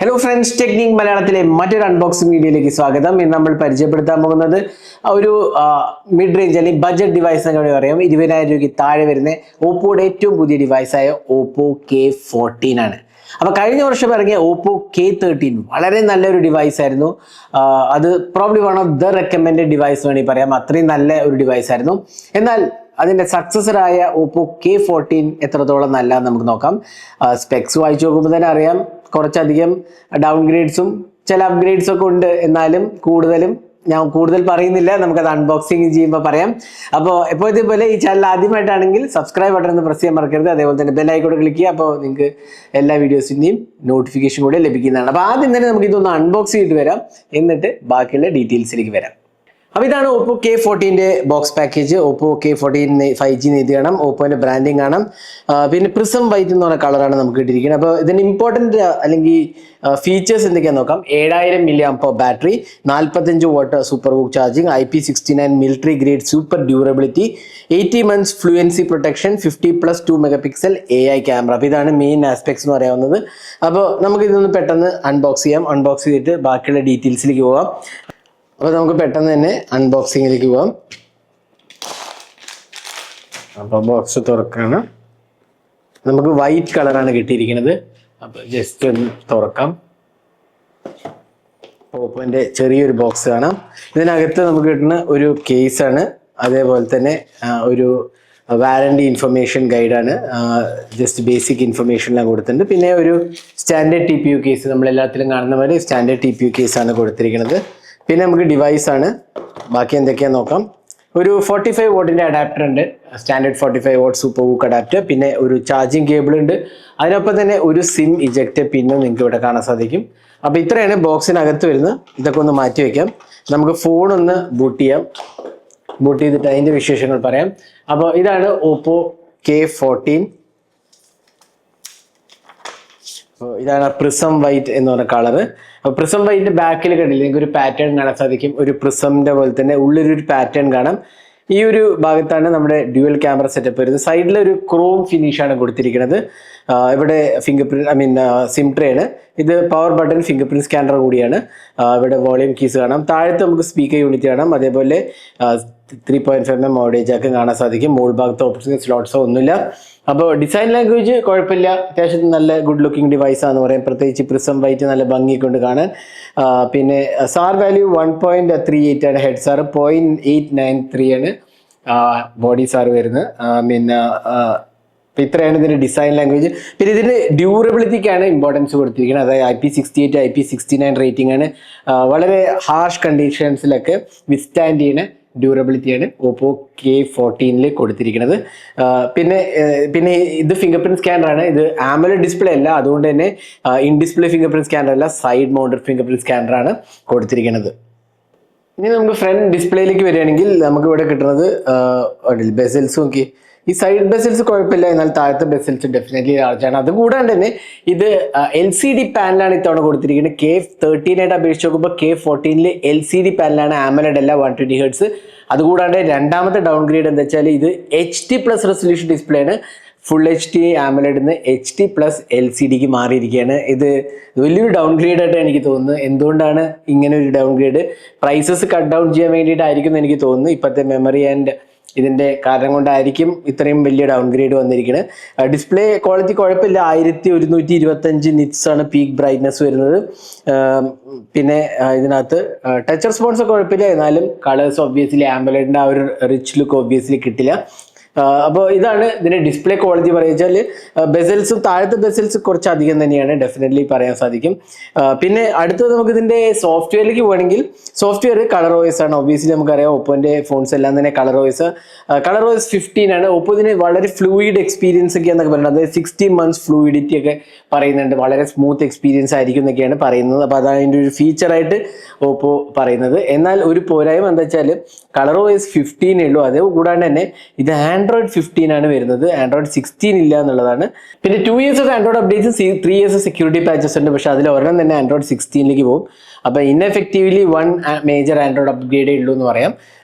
Hello friends, technique മലയാളത്തിലെ മറ്റൊരു unboxing വീഡിയോയിലേക്ക് സ്വാഗതം. ഇന്ന് നമ്മൾ പരിചയപ്പെടുത്താൻ പോകുന്നത് ഒരു മിഡ് റേഞ്ച് അല്ലെങ്കിൽ ബഡ്ജറ്റ് ഡിവൈസ് എന്ന് പറയാം. 20,000 രൂപയ്ക്ക് താഴെ വരുന്ന ഓപ്പോയുടെ ഏറ്റവും പുതിയ ഡിവൈസായ ഓപ്പോ K14 ആണ്. അപ്പോൾ കഴിഞ്ഞ വർഷം ഇറങ്ങിയ ഓപ്പോ K13 വളരെ നല്ലൊരു ഡിവൈസ് ആയിരുന്നു. അത് probably one of the recommended device വേണമെങ്കിൽ പറയാം. അത്രയും നല്ല ഒരു ഡിവൈസ് ആയിരുന്നു. എന്നാൽ അതിൻ്റെ സക്സസറായ ഓപ്പോ K14 എത്രത്തോളം നല്ല നമുക്ക് നോക്കാം. സ്പെക്സ് വായിച്ചു നോക്കുമ്പോൾ തന്നെ അറിയാം, കുറച്ചധികം ഡൗൺഗ്രേഡ്സും ചില അപ്ഗ്രേഡ്സും ഒക്കെ ഉണ്ട്. എന്നാലും ഞാൻ കൂടുതൽ പറയുന്നില്ല, നമുക്കത് അൺബോക്സിങ് ചെയ്യുമ്പോൾ പറയാം. അപ്പോൾ എപ്പോഴത്തെ പോലെ ഈ ചാനൽ ആദ്യമായിട്ടാണെങ്കിൽ സബ്സ്ക്രൈബ് ബട്ടൺ ഒന്ന് പ്രസ് ചെയ്യാൻ മറക്കരുത്. അതേപോലെ തന്നെ ബെല്ലൈക്കോട് ക്ലിക്ക് ചെയ്യുക. അപ്പോൾ നിങ്ങൾക്ക് എല്ലാ വീഡിയോസിൻ്റെയും നോട്ടിഫിക്കേഷൻ കൂടെ ലഭിക്കുന്നതാണ്. അപ്പോൾ ആദ്യം തന്നെ നമുക്ക് ഇതൊന്ന് അൺബോക്സ് ചെയ്തിട്ട് വരാം, എന്നിട്ട് ബാക്കിയുള്ള ഡീറ്റെയിൽസിലേക്ക് വരാം. അപ്പോൾ ഇതാണ് Oppo K14 box package. Oppo K14 5G നീതി കാണാം, ഓപ്പോന്റെ ബ്രാൻഡിങ് കാണാം, പിന്നെ പ്രിസം വൈറ്റ് എന്ന് പറഞ്ഞ കളറാണ് നമുക്ക് കിട്ടിയിരിക്കുന്നത്. അപ്പോൾ ഇതിന്റെ ഇമ്പോർട്ടൻറ്റ് അല്ലെങ്കിൽ ഫീച്ചേഴ്സ് എന്തൊക്കെയാണെന്ന് നോക്കാം. 7000 mAh battery, 45 what super hook charging, IP69 military grade super durability, 80 months fluency protection, 50+2 megapixel AI camera. അപ്പോൾ ഇതാണ് മെയിൻ ആസ്പെക്ട്സ് എന്ന് പറയാവുന്നത്. അപ്പോൾ നമുക്ക് ഇതൊന്ന് പെട്ടെന്ന് അൺബോക്സ് ചെയ്യാം. അൺബോക്സ് ചെയ്തിട്ട് ബാക്കിയുള്ള ഡീറ്റെയിൽസിലേക്ക് പോകാം. അപ്പോൾ നമുക്ക് പെട്ടെന്ന് തന്നെ അൺബോക്സിങ്ങിലേക്ക് പോകാം. അപ്പോൾ ബോക്സ് തുറക്കാണ്. നമുക്ക് വൈറ്റ് കളറാണ് കിട്ടിയിരിക്കുന്നത്. അപ്പോൾ ജസ്റ്റ് ഒന്ന് തുറക്കാം. ഓപ്പോൻ്റെ ചെറിയൊരു ബോക്സ് കാണാം. ഇതിനകത്ത് നമുക്ക് കിട്ടുന്ന ഒരു കേസാണ്, അതേപോലെ തന്നെ ഒരു വാറണ്ടി ഇൻഫർമേഷൻ ഗൈഡാണ്. ജസ്റ്റ് ബേസിക് ഇൻഫർമേഷനെല്ലാം കൊടുത്തിട്ടുണ്ട്. പിന്നെ ഒരു സ്റ്റാൻഡേർഡ് TPU കേസ്, നമ്മളെല്ലാത്തിലും കാണുന്ന പോലെ സ്റ്റാൻഡേർഡ് TPU കേസാണ് കൊടുത്തിരിക്കുന്നത്. പിന്നെ നമുക്ക് ഡിവൈസ് ആണ്, ബാക്കി എന്തൊക്കെയാണെന്ന് നോക്കാം. ഒരു 45 വാട്ടിൻ്റെ അഡാപ്റ്റർ ഉണ്ട്, standard 45 what super hook adapter. പിന്നെ ഒരു ചാർജിങ് കേബിൾ ഉണ്ട്. അതിനൊപ്പം തന്നെ ഒരു സിം ഇജക്റ്റ് പിന്നും നിങ്ങൾക്ക് ഇവിടെ കാണാൻ സാധിക്കും. അപ്പോൾ ഇത്രയാണ് ബോക്സിനകത്ത് വരുന്നത്. ഇതൊക്കെ ഒന്ന് മാറ്റി വയ്ക്കാം. നമുക്ക് ഫോൺ ഒന്ന് ബൂട്ട് ചെയ്യാം. ബൂട്ട് ചെയ്തിട്ട് അതിൻ്റെ വിശേഷങ്ങൾ പറയാം. അപ്പോൾ ഇതാണ് ഓപ്പോ K14. അപ്പോൾ ഇതാണ് പ്രിസം വൈറ്റ് എന്ന് പറഞ്ഞ കളറ്. അപ്പോൾ പ്രിസം വൈറ്റിന്റെ ബാക്കിൽ കണ്ടില്ല, നിങ്ങൾക്ക് ഒരു പാറ്റേൺ കാണാൻ സാധിക്കും. ഒരു പ്രിസമിന്റെ പോലെ തന്നെ ഉള്ളിലൊരു പാറ്റേൺ കാണാം. ഈ ഒരു ഭാഗത്താണ് നമ്മുടെ ഡ്യുവൽ ക്യാമറ സെറ്റപ്പ് വരുന്നത്. സൈഡിലൊരു ക്രോം ഫിനിഷാണ് കൊടുത്തിരിക്കുന്നത്. ഇവിടെ സിം ട്രേ ആണ്. ഇത് power button finger print scanner കൂടിയാണ്. ഇവിടെ വോളിയം കീസ് കാണാം. താഴത്ത് നമുക്ക് സ്പീക്കർ യൂണിറ്റ് കാണാം. അതേപോലെ 3.5mm ഓഡിയോ ജാക്കും കാണാൻ സാധിക്കും. മോൾ ഭാഗത്ത് ഓപ്ഷൻ സ്ലോട്ട്സോ ഒന്നുമില്ല. അപ്പോൾ ഡിസൈൻ ലാംഗ്വേജ് കുഴപ്പമില്ല, അത്യാവശ്യം നല്ല ഗുഡ് ലുക്കിംഗ് ഡിവൈസാന്ന് പറയാം. പ്രത്യേകിച്ച് പ്രിസം വൈറ്റ് നല്ല ഭംഗി കൊണ്ട് കാണാൻ. പിന്നെ സാർ വാല്യൂ 1.38 ആണ്. ഹെഡ് സാർ 0.893 ആണ്. ബോഡി സാർ വരുന്നത്. പിന്നെ ഇത്രയാണ് ഇതിന്റെ ഡിസൈൻ ലാംഗ്വേജ്. പിന്നെ ഇതിന്റെ ഡ്യൂറബിലിറ്റിക്കാണ് ഇമ്പോർട്ടൻസ് കൊടുത്തിരിക്കുന്നത്. അതായത് IP68 IP69 റേറ്റിംഗ് ആണ്. വളരെ ഹാർഷ് കണ്ടീഷൻസിലൊക്കെ വിത്ത്സ്റ്റാൻഡ് ചെയ്യുന്ന ഡ്യൂറബിലിറ്റിയാണ് ഓപ്പോ K14 കൊടുത്തിരിക്കുന്നത്. പിന്നെ ഇത് ഫിംഗർ പ്രിന്റ് സ്കാനർ ആണ്. ഇത് AMOLED ഡിസ്പ്ലേ അല്ല, അതുകൊണ്ട് തന്നെ in display fingerprint scanner അല്ല, side mounted fingerprint scanner ആണ് കൊടുത്തിരിക്കുന്നത്. ഇനി നമുക്ക് ഫ്രണ്ട് ഡിസ്പ്ലേയിലേക്ക് വരികയാണെങ്കിൽ നമുക്ക് ഇവിടെ കിട്ടുന്നത് ബെസൽസ് നോക്കി. ഈ സൈഡ് ബെസൽസ് കുഴപ്പമില്ല, എന്നാൽ താഴത്തെ ബെസൽസ് ഡെഫിനറ്റ്ലി ലാർജാണ്. അതുകൂടാണ്ട് തന്നെ ഇത് LCD പാനലാണ് ഇത്തവണ കൊടുത്തിരിക്കുന്നത്. K13 ആയിട്ട് അപേക്ഷിച്ച് നോക്കുമ്പോൾ K14 LCD പാനലാണ്, AMOLED അല്ല, 120 Hz. അതുകൂടാണ്ട് രണ്ടാമത്തെ ഡൗൺ ഗ്രേഡ് എന്താ വെച്ചാൽ ഇത് HD+ റെസൊല്യൂഷൻ ഡിസ്പ്ലേ ആണ്. ഫുൾ HD AMOLED HD+ LCDക്ക് മാറിയിരിക്കുകയാണ്. ഇത് വലിയൊരു ഡൗൺ ഗ്രേഡ് ആയിട്ട് എനിക്ക് തോന്നുന്നത്. എന്തുകൊണ്ടാണ് ഇങ്ങനെ ഒരു downgrade? Prices cut down ചെയ്യാൻ വേണ്ടിയിട്ടായിരിക്കും എന്ന് എനിക്ക് തോന്നുന്നു. ഇപ്പോഴത്തെ മെമ്മറി ആൻഡ് ഇതിന്റെ കാരണം കൊണ്ടായിരിക്കും ഇത്രയും വലിയ ഡൗൺ ഗ്രേഡ് വന്നിരിക്കുന്നത്. ഡിസ്പ്ലേ ക്വാളിറ്റി കുഴപ്പമില്ല. 1125 നിറ്റ്സ് ആണ് പീക്ക് ബ്രൈറ്റ്നസ് വരുന്നത്. പിന്നെ ഇതിനകത്ത് ടച്ച് റെസ്പോൺസ് കുഴപ്പമില്ല, എന്നാലും കളേഴ്സ് ഒബ്വിയസ്ലി AMOLEDന്റെ ആ ഒരു റിച്ച് ലുക്ക് ഒബ്വിയസ്ലി കിട്ടില്ല. അപ്പോൾ ഇതാണ് ഇതിന്റെ ഡിസ്പ്ലേ ക്വാളിറ്റി പറയുക. ബെസൽസും താഴത്തെ ബെസൽസ് കുറച്ച് അധികം തന്നെയാണ്, ഡെഫിനറ്റ്ലി പറയാൻ സാധിക്കും. പിന്നെ അടുത്തത് നമുക്ക് ഇതിന്റെ സോഫ്റ്റ്വെയറിലേക്ക് പോകണമെങ്കിൽ സോഫ്റ്റ്വെയർ ColorOS ആണ്. ഒബ്വിയസ്ലി നമുക്കറിയാം ഓപ്പോന്റെ ഫോൺസ് എല്ലാം തന്നെ ColorOS 15 ആണ്. ഓപ്പോ ഇതിന് വളരെ ഫ്ലൂയിഡ് എക്സ്പീരിയൻസ് ഒക്കെ എന്നൊക്കെ പറയുന്നത്, അതായത് 60 months ഫ്ലൂയിഡിറ്റി ഒക്കെ പറയുന്നുണ്ട്. വളരെ സ്മൂത്ത് എക്സ്പീരിയൻസ് ആയിരിക്കും എന്നൊക്കെയാണ് പറയുന്നത്. അപ്പോൾ അതാണ് അതിൻ്റെ ഒരു ഫീച്ചറായിട്ട് ഓപ്പോ പറയുന്നത്. എന്നാൽ ഒരു പോരായ്മ എന്താ വെച്ചാൽ ColorOS 15 ഉള്ളൂ. അത് കൂടാണ്ട് തന്നെ ഇത് ആൻഡ്രോയിഡ് 15 ആണ് വരുന്നത്, ആൻഡ്രോയിഡ് 16 ഇല്ല എന്നുള്ളതാണ്. പിന്നെ 2 years of Android updates, 3 years security patches ഉണ്ട്. പക്ഷെ അതിൽ ഒരെണ്ണം തന്നെ ആൻഡ്രോയിഡ് 16ലേക്ക് പോകും. അപ്പോൾ ഇൻഎഫക്റ്റീവ്ലി 1 മേജർ ആൻഡ്രോയിഡ് അപ്ഗ്രേഡേ ഉള്ളൂ എന്ന് പറയാം.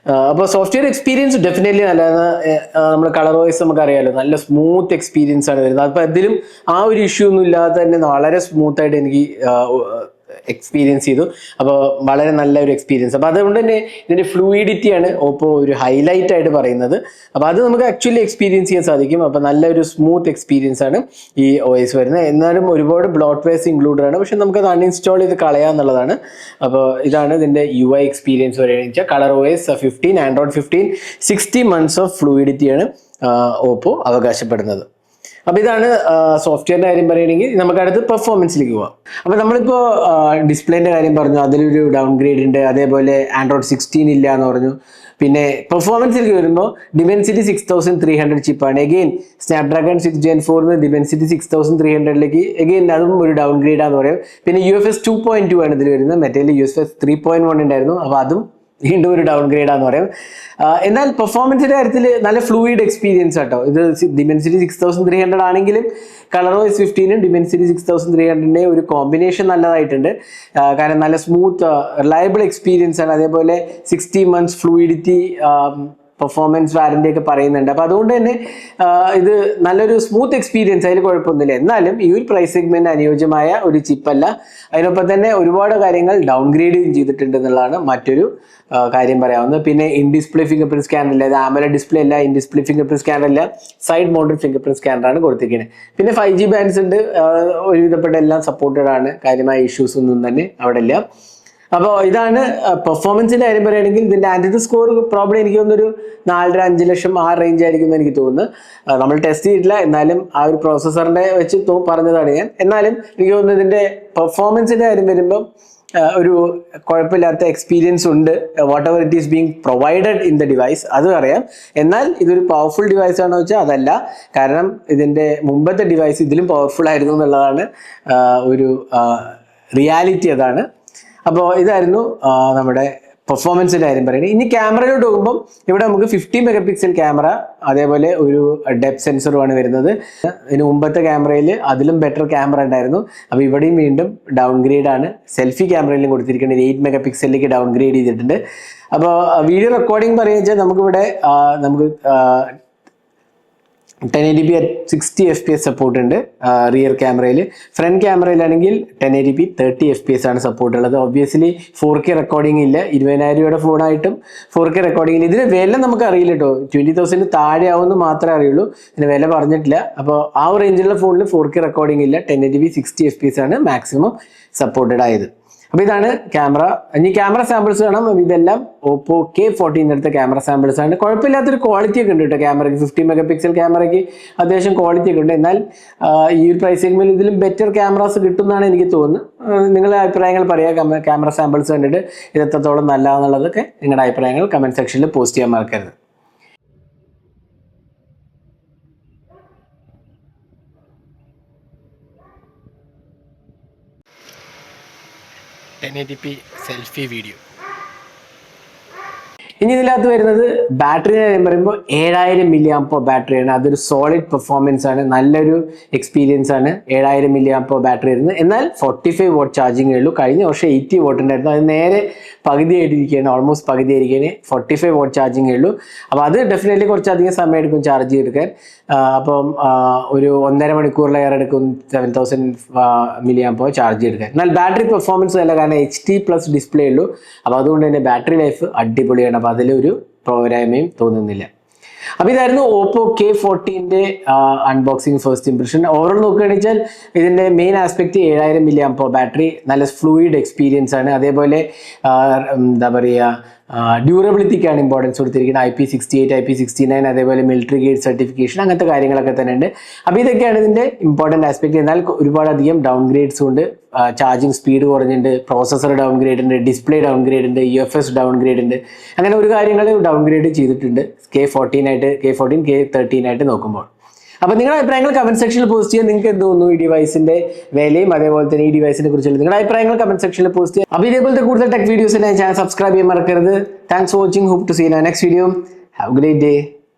അപ്പോൾ സോഫ്റ്റ്വെയർ എക്സ്പീരിയൻസ് ഡെഫിനറ്റ്ലി നല്ലതാണ്. നമ്മൾ കളർ വൈസ് നമുക്ക് അറിയാമല്ലോ, നല്ല സ്മൂത്ത് എക്സ്പീരിയൻസ് ആണ് വരുന്നത്. അപ്പോൾ അതിലും ആ ഒരു ഇഷ്യൂ ഒന്നും ഇല്ലാതെ തന്നെ വളരെ സ്മൂത്ത് ആയിട്ട് എനിക്ക് എക്സ്പീരിയൻസ് ചെയ്തു. അപ്പോൾ വളരെ നല്ലൊരു എക്സ്പീരിയൻസ്. അപ്പോൾ അതുകൊണ്ട് തന്നെ ഇതിൻ്റെ ഫ്ലൂയിഡിറ്റിയാണ് ഓപ്പോ ഒരു ഹൈലൈറ്റ് ആയിട്ട് പറയുന്നത്. അപ്പോൾ അത് നമുക്ക് ആക്ച്വലി എക്സ്പീരിയൻസ് ചെയ്യാൻ സാധിക്കും. അപ്പോൾ നല്ലൊരു സ്മൂത്ത് എക്സ്പീരിയൻസ് ആണ് ഈ OS വരുന്നത്. എന്നാലും ഒരുപാട് ബ്ലോട്ട്വെയർസ് ഇൻക്ലൂഡഡ് ആണ്, പക്ഷെ നമുക്കത് അൺഇൻസ്റ്റാൾ ചെയ്ത് കളയാന്നുള്ളതാണ്. അപ്പോൾ ഇതാണ് ഇതിൻ്റെ UI എക്സ്പീരിയൻസ് പറയുന്നത് വെച്ചാൽ colour OS 15, Android 15, 60 months of ഫ്ലൂയിഡിറ്റിയാണ് ഓപ്പോ അവകാശപ്പെടുന്നത്. അപ്പോൾ ഇതാണ് സോഫ്റ്റ്വെയറിൻ്റെ കാര്യം പറയുകയാണെങ്കിൽ. നമുക്ക് അടുത്ത് പെർഫോമൻസിലേക്ക് പോവാം. അപ്പോൾ നമ്മളിപ്പോൾ ഡിസ്പ്ലേൻ്റെ കാര്യം പറഞ്ഞു, അതിലൊരു ഡൗൺ ഗ്രേഡ് ഉണ്ട്. അതേപോലെ ആൻഡ്രോയിഡ് 16 ഇല്ല എന്ന് പറഞ്ഞു. പിന്നെ പെർഫോമൻസിലേക്ക് വരുമ്പോൾ ഡിമെൻസിറ്റി 6300 ചിപ്പാണ്. എഗെയിൻ സ്നാപ്ഡ്രാഗൺ 6 Gen 4 ഡിമെൻസിറ്റി 6300ലേക്ക് എഗെയിൻ അതും ഒരു ഡൗൺ ഗ്രേഡാന്ന് പറയും. പിന്നെ UFS 2.2 ആണ് ഇതിൽ വരുന്നത്. മറ്റേ UFS 3.1 ഉണ്ടായിരുന്നു. അപ്പോൾ അതും വീണ്ടും ഒരു ഡൗൺ ഗ്രേഡാന്ന് പറയും. എന്നാൽ പെർഫോമൻസിന്റെ കാര്യത്തിൽ നല്ല ഫ്ലൂയിഡ് എക്സ്പീരിയൻസ് ആട്ടോ. ഇത് ഡിമെൻസിറ്റി 6300 ആണെങ്കിലും കളർ OS 15 ഡിമെൻസിറ്റി 6300 ഒരു കോമ്പിനേഷൻ നല്ലതായിട്ടുണ്ട്. കാരണം നല്ല സ്മൂത്ത് റിലയബിൾ എക്സ്പീരിയൻസ് ആണ്. അതേപോലെ 60 months ഫ്ലൂയിഡിറ്റി പെർഫോമൻസ് വാറന്റി ഒക്കെ പറയുന്നുണ്ട്. അപ്പോൾ അതുകൊണ്ട് തന്നെ ഇത് നല്ലൊരു സ്മൂത്ത് എക്സ്പീരിയൻസ്, അതിൽ കുഴപ്പമൊന്നുമില്ല. എന്നാലും ഈ ഒരു പ്രൈസ് സെഗ്മെന്റ് അനുയോജ്യമായ ഒരു ചിപ്പല്ല. അതിനൊപ്പം തന്നെ ഒരുപാട് കാര്യങ്ങൾ ഡൗൺ ഗ്രേഡ് ചെയ്തിട്ടുണ്ട് എന്നുള്ളതാണ് മറ്റൊരു കാര്യം പറയാവുന്നത്. പിന്നെ in display fingerprint scanner ഇല്ല, ഇത് AMOLED ഡിസ്പ്ലേ അല്ല, in display fingerprint scanner ഇല്ല, സൈഡ് മൗണ്ടഡ് ഫിംഗർ പ്രിന്റ് സ്കാനറാണ് കൊടുത്തിരിക്കുന്നത്. പിന്നെ 5G ബാൻഡ്സ് ഉണ്ട്, ഒരുവിധപ്പെട്ട എല്ലാം സപ്പോർട്ടഡ് ആണ്, കാര്യമായ ഇഷ്യൂസ് ഒന്നും തന്നെ അവിടെ ഇല്ല. അപ്പോൾ ഇതാണ് പെർഫോമൻസിന്റെ കാര്യം പറയുകയാണെങ്കിൽ. ഇതിന്റെ ആൻറ്റി സ്കോർ പ്രോബ്ലം എനിക്ക് തോന്നുന്നൊരു 4.5 ലക്ഷം ആ റേഞ്ച് ആയിരിക്കും എന്ന് എനിക്ക് തോന്നുന്നു. നമ്മൾ ടെസ്റ്റ് ചെയ്തിട്ടില്ല, എന്നാലും ആ ഒരു പ്രോസസ്സറിന്റെ വെച്ച് പറഞ്ഞതാണ് ഞാൻ. എന്നാലും എനിക്ക് തോന്നുന്നു ഇതിന്റെ പെർഫോമൻസിന്റെ കാര്യം വരുമ്പം ഒരു കുഴപ്പമില്ലാത്ത എക്സ്പീരിയൻസ് ഉണ്ട്. What ever it is being provided in the device അത് അറിയാം. എന്നാൽ ഇതൊരു പവർഫുൾ ഡിവൈസ് ആണോ വെച്ചാൽ അതല്ല. കാരണം ഇതിന്റെ മുമ്പത്തെ ഡിവൈസ് ഇതിലും പവർഫുൾ ആയിരുന്നു എന്നുള്ളതാണ് ഒരു റിയാലിറ്റി. അതാണ്. അപ്പോൾ ഇതായിരുന്നു നമ്മുടെ പെർഫോമൻസിന്റെ കാര്യം പറയുന്നത്. ഇനി ക്യാമറയിലോട്ട് പോകുമ്പോൾ ഇവിടെ നമുക്ക് 50 MP ക്യാമറ, അതേപോലെ ഒരു ഡെപ്ത് സെൻസറുമാണ് വരുന്നത്. ഇതിന് മുമ്പത്തെ ക്യാമറയിൽ അതിലും ബെറ്റർ ക്യാമറ ഉണ്ടായിരുന്നു. അപ്പോൾ ഇവിടെയും വീണ്ടും ഡൗൺ ഗ്രേഡ് ആണ്. സെൽഫി ക്യാമറയിലും കൊടുത്തിരിക്കുന്നത് 8 MP ഡൗൺ ഗ്രേഡ് ചെയ്തിട്ടുണ്ട്. അപ്പോൾ വീഡിയോ റെക്കോർഡിംഗ് പറയുക വെച്ചാൽ നമുക്ക് 1080p at 60 FPS സപ്പോർട്ട് ഉണ്ട് റിയർ ക്യാമറയിൽ. ഫ്രണ്ട് ക്യാമറയിലാണെങ്കിൽ 1080p 30 FPS ആണ് സപ്പോർട്ട് ഉള്ളത്. ഒബ്വിയസ്ലി 4K റെക്കോർഡിംഗ് ഇല്ല. 20,000 രൂപയുടെ ഫോണായിട്ടും 4K റെക്കോർഡിംഗ് ഇല്ല. ഇതിന് വില നമുക്ക് അറിയില്ല കേട്ടോ. 20,000 താഴെ ആവുമെന്ന് മാത്രമേ അറിയുള്ളൂ, ഇതിന് വില പറഞ്ഞിട്ടില്ല. അപ്പോൾ ആ ഒരു റേഞ്ചിലുള്ള ഫോണിൽ 4K റെക്കോർഡിംഗ് ഇല്ല. 1080p 60 FPS ആണ് മാക്സിമം സപ്പോർട്ടഡ് ആയത്. അപ്പോൾ ഇതാണ് ക്യാമറ. ഇനി ക്യാമറ സാമ്പിൾസ് കാണാം. ഇതെല്ലാം ഓപ്പോ K14 എടുത്ത ക്യാമറ സാമ്പിൾസ് ആണ്. കുഴപ്പമില്ലാത്തൊരു ക്വാളിറ്റി ഒക്കെ ഉണ്ട് കേട്ടോ ക്യാമറയ്ക്ക്. 50 MP ക്യാമറയ്ക്ക് അത്യാവശ്യം ക്വാളിറ്റി ഒക്കെ ഉണ്ട്. എന്നാൽ ഈ ഒരു പ്രൈസ് സെഗ്മെന്റിൽ ഇതിലും ബെറ്റർ ക്യാമറാസ് കിട്ടുമെന്നാണ് എനിക്ക് തോന്നുന്നത്. നിങ്ങളുടെ അഭിപ്രായങ്ങൾ പറയുക. ക്യാമറ സാമ്പിൾസ് കണ്ടിട്ട് ഇത് എത്രത്തോളം നല്ലതാണെന്നുള്ളതൊക്കെ നിങ്ങളുടെ അഭിപ്രായങ്ങൾ കമന്റ് സെക്ഷനിൽ പോസ്റ്റ് ചെയ്യാൻ മറക്കരുത്. 1080p selfie video. ഇനി ഇതിനകത്ത് വരുന്നത് ബാറ്ററി കാര്യം പറയുമ്പോൾ 7000 mAh ബാറ്ററിയാണ്. അതൊരു സോളിഡ് പെർഫോമൻസ് ആണ്, നല്ലൊരു എക്സ്പീരിയൻസ് ആണ്. 7000 mAh ബാറ്ററി വരുന്നത്. എന്നാൽ 45 watt ചാർജിങ്ങേ ഉള്ളൂ. കഴിഞ്ഞ വർഷം 80 watt ഉണ്ടായിരുന്നു, അത് നേരെ പകുതിയായിട്ടിരിക്കുകയാണ്, ഓൾമോസ്റ്റ് പകുതിയായിരിക്കുകയാണ്. 45 watt ചാർജിങ്ങേ ഉള്ളൂ. അപ്പോൾ അത് ഡെഫിനറ്റ്ലി കുറച്ചധികം സമയം എടുക്കും ചാർജ് ചെയ്തെടുക്കാൻ. അപ്പം ഒരു 1.5 മണിക്കൂറിലേറെ എടുക്കും 7000 mAh ചാർജ് ചെയ്തെടുക്കാൻ. എന്നാൽ ബാറ്ററി പെർഫോമൻസ് അല്ല, കാരണം HD+ ഡിസ്പ്ലേ ഉള്ളൂ. അപ്പോൾ അതുകൊണ്ട് തന്നെ ബാറ്ററി ലൈഫ് അടിപൊളിയാണ്. അപ്പോൾ അതിലൊരു പോരായ്മയും തോന്നുന്നില്ല. അപ്പോൾ ഇതായിരുന്നു Oppo K14 unboxing first impression. Overall നോക്കുകയാണെന്ന് വെച്ചാൽ ഇതിൻ്റെ മെയിൻ ആസ്പെക്ട് 7000 mAh ബാറ്ററി, നല്ല ഫ്ലൂയിഡ് എക്സ്പീരിയൻസ് ആണ്. അതേപോലെ എന്താ പറയുക, ഡ്യൂറബിലിറ്റിക്കാണ് ഇമ്പോർട്ടൻസ് കൊടുത്തിരിക്കുന്നത്. IP68, IP69, അതേപോലെ മിലിറ്ററി ഗേറ്റ് സർട്ടിഫിക്കേഷൻ, അങ്ങനത്തെ കാര്യങ്ങളൊക്കെ തന്നെ ഉണ്ട്. അപ്പോൾ ഇതൊക്കെയാണ് ഇതിൻ്റെ ഇമ്പോർട്ടൻറ്റ് ആസ്പെക്ട്. എന്നാൽ ഒരുപാടധികം ഡൗൺ ഗ്രേഡ്സും ഉണ്ട്. ചാർജിങ് സ്പീഡ് കുറഞ്ഞിട്ടുണ്ട്, പ്രോസസ്സർ ഡൗൺ ഗ്രേഡ് ഉണ്ട്, ഡിസ്പ്ലേ ഡൗൺ ഗ്രേഡ് ഉണ്ട്, UFS ഡൗൺ ഗ്രേഡ് ഉണ്ട്. അങ്ങനെ ഒരു കാര്യങ്ങൾ ഡൗൺ ഗ്രേഡ് ചെയ്തിട്ടുണ്ട് K14, K13 ആയിട്ട് നോക്കുമ്പോൾ. അപ്പോൾ നിങ്ങളുടെ അഭിപ്രായങ്ങൾ കമന്റ് സെക്ഷനിൽ പോസ്റ്റ് ചെയ്യാൻ. നിങ്ങൾക്ക് എന്ത് തോന്നുന്നു ഈ ഡിവൈസിന്റെ വിലയും അതേപോലെ തന്നെ ഈ ഡിവൈസിനെ കുറിച്ചുള്ള നിങ്ങളുടെ അഭിപ്രായങ്ങൾ കമന്റ് സെക്ഷനിൽ പോസ്റ്റ് ചെയ്യാം. അപ്പോൾ ഇതേപോലത്തെ കൂടുതൽ ടെക് വീഡിയോസിനായി ചാനൽ സബ്സ്ക്രൈബ് ചെയ്യാൻ മറക്കരുത്. Thanks for watching. Hope to see you next video. Have a great day.